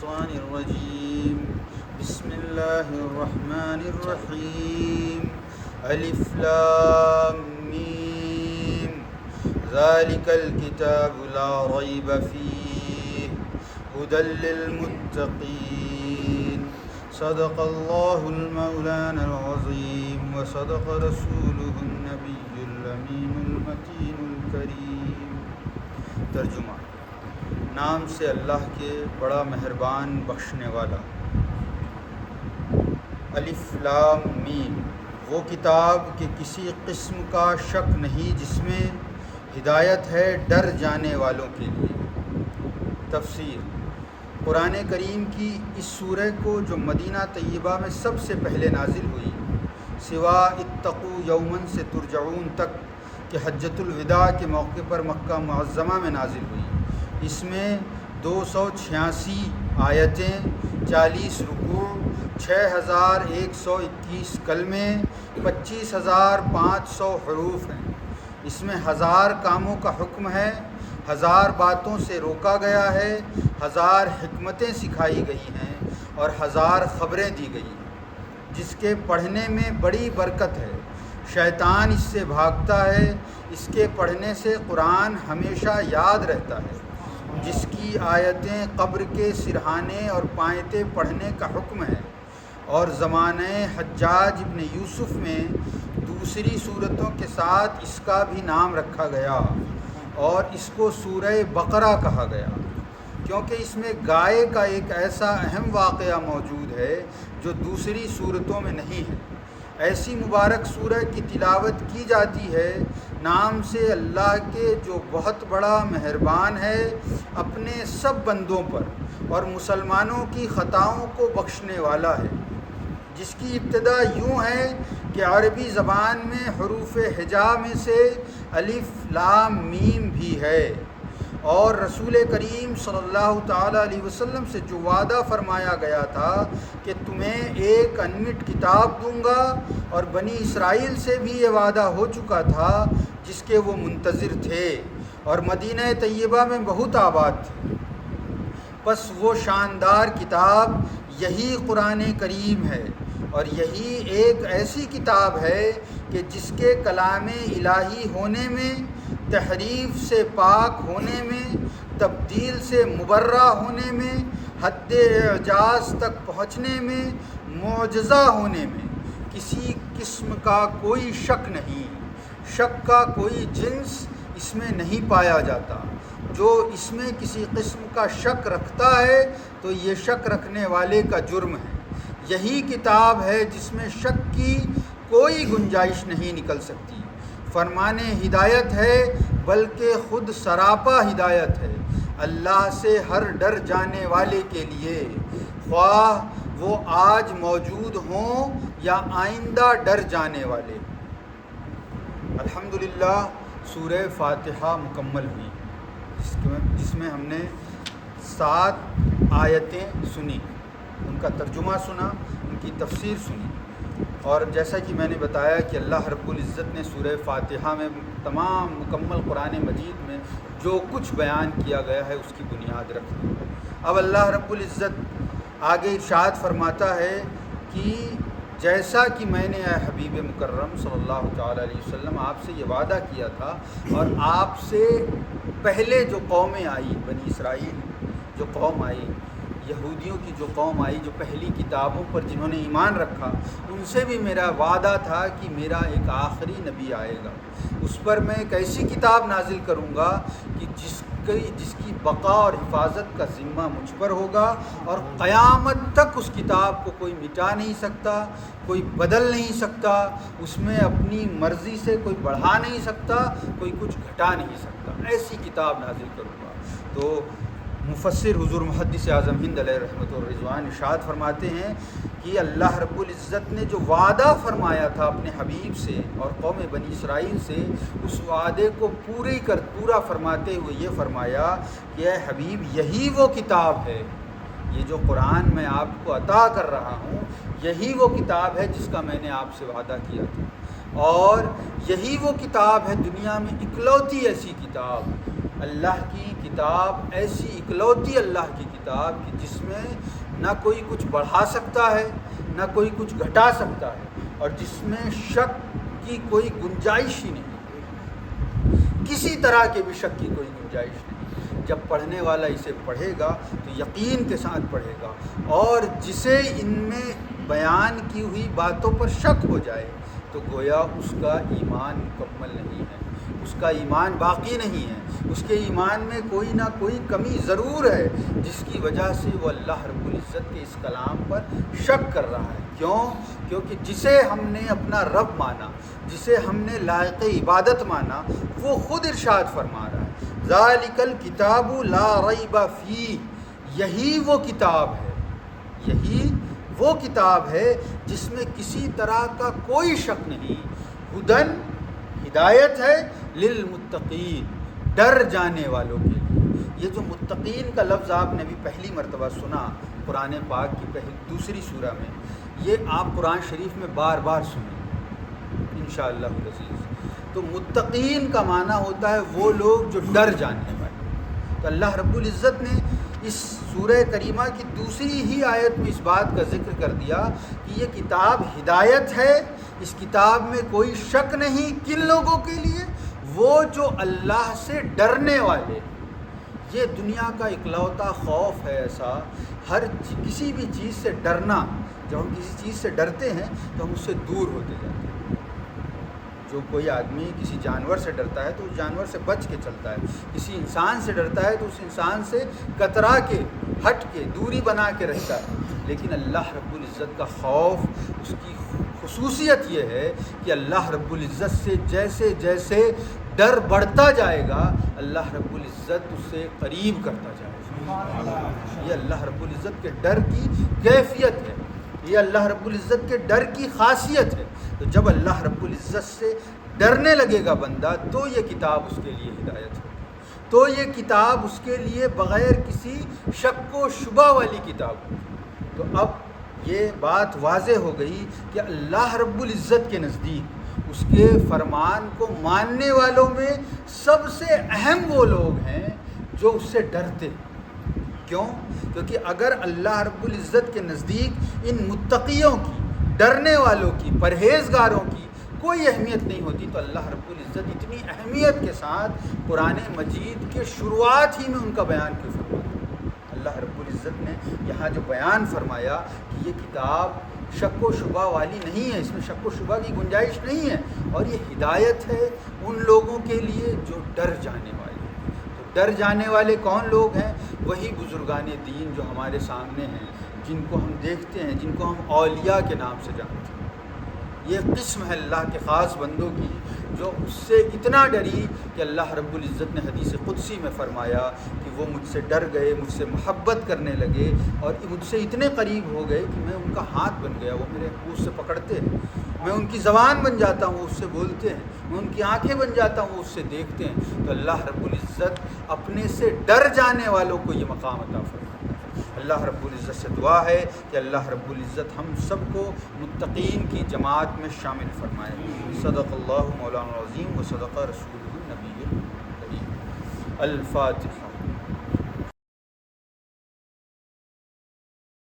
الشيطان الرجيم بسم الله الرحمن الرحيم الف لام ميم ذلك الكتاب لا ريب فيه هدى للمتقين صدق الله المولانا العظيم وصدق رسوله النبي الأمين المتين الكريم۔ ترجمہ۔ نام سے اللہ کے بڑا مہربان بخشنے والا۔ الف لام میم، وہ کتاب کہ کسی قسم کا شک نہیں جس میں ہدایت ہے ڈر جانے والوں کے لیے۔ تفسیر۔ قرآن کریم کی اس سورہ کو جو مدینہ طیبہ میں سب سے پہلے نازل ہوئی، سوا اتقوا یومن سے ترجعون تک کہ حجۃ الوداع کے موقع پر مکہ معظمہ میں نازل ہوئی، اس میں 286 آیتیں، 40 رکوع، 6121 کلمے، 25500 حروف ہیں۔ اس میں 1000 کاموں کا حکم ہے، 1000 باتوں سے روکا گیا ہے، 1000 حکمتیں سکھائی گئی ہیں اور 1000 خبریں دی گئی ہیں، جس کے پڑھنے میں بڑی برکت ہے۔ شیطان اس سے بھاگتا ہے، اس کے پڑھنے سے قرآن ہمیشہ یاد رہتا ہے۔ جس کی آیتیں قبر کے سرہانے اور پائنتے پڑھنے کا حکم ہے، اور زمانہ حجاج ابن یوسف میں دوسری صورتوں کے ساتھ اس کا بھی نام رکھا گیا اور اس کو سورہ بقرہ کہا گیا، کیونکہ اس میں گائے کا ایک ایسا اہم واقعہ موجود ہے جو دوسری صورتوں میں نہیں ہے۔ ایسی مبارک سورہ کی تلاوت کی جاتی ہے نام سے اللہ کے جو بہت بڑا مہربان ہے اپنے سب بندوں پر اور مسلمانوں کی خطاؤں کو بخشنے والا ہے، جس کی ابتدا یوں ہے کہ عربی زبان میں حروف ہجا میں سے الف لام میم بھی ہے، اور رسول کریم صلی اللہ تعالیٰ علیہ وسلم سے جو وعدہ فرمایا گیا تھا کہ تمہیں ایک انمٹ کتاب دوں گا، اور بنی اسرائیل سے بھی یہ وعدہ ہو چکا تھا جس کے وہ منتظر تھے اور مدینہ طیبہ میں بہت آباد تھے۔ پس وہ شاندار کتاب یہی قرآن کریم ہے، اور یہی ایک ایسی کتاب ہے کہ جس کے کلام الہی ہونے میں، تحریف سے پاک ہونے میں، تبدیل سے مبرہ ہونے میں، حد اعجاز تک پہنچنے میں، معجزہ ہونے میں کسی قسم کا کوئی شک نہیں، شک کا کوئی جنس اس میں نہیں پایا جاتا۔ جو اس میں کسی قسم کا شک رکھتا ہے تو یہ شک رکھنے والے کا جرم ہے۔ یہی کتاب ہے جس میں شک کی کوئی گنجائش نہیں نکل سکتی۔ فرمان ہدایت ہے، بلکہ خود سراپا ہدایت ہے اللہ سے ہر ڈر جانے والے کے لیے، خواہ وہ آج موجود ہوں یا آئندہ ڈر جانے والے۔ الحمدللہ سورہ فاتحہ مکمل ہوئی، جس میں ہم نے 7 آیتیں سنی، ان کا ترجمہ سنا، ان کی تفسیر سنی، اور جیسا کہ میں نے بتایا کہ اللہ رب العزت نے سورہ فاتحہ میں تمام مکمل قرآن مجید میں جو کچھ بیان کیا گیا ہے اس کی بنیاد رکھ دی۔ اب اللہ رب العزت آگے ارشاد فرماتا ہے کہ جیسا کہ میں نے اے حبیب مکرم صلی اللہ تعالیٰ علیہ وسلم آپ سے یہ وعدہ کیا تھا، اور آپ سے پہلے جو قومیں آئی، بنی اسرائیل جو قوم آئی، یہودیوں کی جو قوم آئی، جو پہلی کتابوں پر جنہوں نے ایمان رکھا، ان سے بھی میرا وعدہ تھا کہ میرا ایک آخری نبی آئے گا، اس پر میں ایک ایسی کتاب نازل کروں گا کہ جس کی بقا اور حفاظت کا ذمہ مجھ پر ہوگا، اور قیامت تک اس کتاب کو کوئی مٹا نہیں سکتا، کوئی بدل نہیں سکتا، اس میں اپنی مرضی سے کوئی بڑھا نہیں سکتا، کوئی کچھ گھٹا نہیں سکتا، ایسی کتاب نازل کروں گا۔ تو مفسر حضور محدث اعظم ہند علیہ رحمۃ الرضوان ارشاد فرماتے ہیں کہ اللہ رب العزت نے جو وعدہ فرمایا تھا اپنے حبیب سے اور قوم بنی اسرائیل سے، اس وعدے کو پورا فرماتے ہوئے یہ فرمایا کہ اے حبیب یہی وہ کتاب ہے، یہ جو قرآن میں آپ کو عطا کر رہا ہوں یہی وہ کتاب ہے جس کا میں نے آپ سے وعدہ کیا تھا، اور یہی وہ کتاب ہے دنیا میں اکلوتی ایسی کتاب اللہ کی کتاب ایسی اکلوتی اللہ کی کتاب کہ جس میں نہ کوئی کچھ بڑھا سکتا ہے نہ کوئی کچھ گھٹا سکتا ہے، اور جس میں شک کی کوئی گنجائش ہی نہیں، کسی طرح کے بھی شک کی کوئی گنجائش نہیں۔ جب پڑھنے والا اسے پڑھے گا تو یقین کے ساتھ پڑھے گا، اور جسے ان میں بیان کی ہوئی باتوں پر شک ہو جائے تو گویا اس کا ایمان مکمل نہیں ہے، اس کا ایمان باقی نہیں ہے، اس کے ایمان میں کوئی نہ کوئی کمی ضرور ہے، جس کی وجہ سے وہ اللہ رب العزت کے اس کلام پر شک کر رہا ہے۔ کیوں؟ کیونکہ جسے ہم نے اپنا رب مانا، جسے ہم نے لائق عبادت مانا، وہ خود ارشاد فرما رہا ہے ذالک الکتاب لا ریب فیہ، یہی وہ کتاب ہے، یہی وہ کتاب ہے جس میں کسی طرح کا کوئی شک نہیں، ہدن ہدایت ہے، للمتقین ڈر جانے والوں کے لیے۔ یہ جو متقین کا لفظ آپ نے بھی پہلی مرتبہ سنا قرآن پاک کی دوسری سورہ میں، یہ آپ قرآن شریف میں بار بار سنیں انشاءاللہ العزیز۔ تو متقین کا معنی ہوتا ہے وہ لوگ جو ڈر جانے والے۔ تو اللہ رب العزت نے اس سورہ کریمہ کی دوسری ہی آیت میں اس بات کا ذکر کر دیا کہ یہ کتاب ہدایت ہے، اس کتاب میں کوئی شک نہیں۔ کن لوگوں کے لیے؟ وہ جو اللہ سے ڈرنے والے۔ یہ دنیا کا اکلوتا خوف ہے ایسا، کسی بھی چیز سے ڈرنا۔ جب ہم کسی چیز سے ڈرتے ہیں تو ہم اس سے دور ہوتے جاتے ہیں۔ جو کوئی آدمی کسی جانور سے ڈرتا ہے تو اس جانور سے بچ کے چلتا ہے، کسی انسان سے ڈرتا ہے تو اس انسان سے کترا کے، ہٹ کے، دوری بنا کے رہتا ہے۔ لیکن اللہ رب العزت کا خوف، اس کی خصوصیت یہ ہے کہ اللہ رب العزت سے جیسے جیسے ڈر بڑھتا جائے گا اللہ رب العزت اس سے قریب کرتا جائے گا۔ یہ اللہ رب العزت کے ڈر کی کیفیت ہے، یہ اللہ رب العزت کے ڈر کی خاصیت ہے۔ تو جب اللہ رب العزت سے ڈرنے لگے گا بندہ تو یہ کتاب اس کے لیے ہدایت ہوگی، تو یہ کتاب اس کے لیے بغیر کسی شک و شبہ والی کتاب ہوگی۔ تو اب یہ بات واضح ہو گئی کہ اللہ رب العزت کے نزدیک اس کے فرمان کو ماننے والوں میں سب سے اہم وہ لوگ ہیں جو اس سے ڈرتے۔ کیوں؟ کیونکہ اگر اللہ رب العزت کے نزدیک ان متقیوں کی، ڈرنے والوں کی، پرہیزگاروں کی کوئی اہمیت نہیں ہوتی تو اللہ رب العزت اتنی اہمیت کے ساتھ قرآن مجید کے شروعات ہی میں ان کا بیان کیوں فرمایا؟ اللہ رب العزت نے یہاں جو بیان فرمایا کہ یہ کتاب شک و شبہ والی نہیں ہے، اس میں شک و شبہ کی گنجائش نہیں ہے، اور یہ ہدایت ہے ان لوگوں کے لیے جو ڈر جانے والے ہیں۔ تو ڈر جانے والے کون لوگ ہیں؟ وہی بزرگان دین جو ہمارے سامنے ہیں، جن کو ہم دیکھتے ہیں، جن کو ہم اولیاء کے نام سے جانتے ہیں۔ یہ قسم ہے اللہ کے خاص بندوں کی جو اس سے اتنا ڈری کہ اللہ رب العزت نے حدیث قدسی میں فرمایا کہ وہ مجھ سے ڈر گئے، مجھ سے محبت کرنے لگے، اور مجھ سے اتنے قریب ہو گئے کہ میں ان کا ہاتھ بن گیا، وہ میرے منہ سے پکڑتے ہیں، میں ان کی زبان بن جاتا ہوں، وہ اس سے بولتے ہیں، میں ان کی آنکھیں بن جاتا ہوں، وہ اس سے دیکھتے ہیں۔ تو اللہ رب العزت اپنے سے ڈر جانے والوں کو یہ مقام عطا فرماتا ہے۔ اللہ رب العزت سے دعا ہے کہ اللہ رب العزت ہم سب کو متقین کی جماعت میں شامل فرمائے۔ صدق اللہ مولانا العظیم و صدق رسولہ النبی الکریم۔ الفاتحہ۔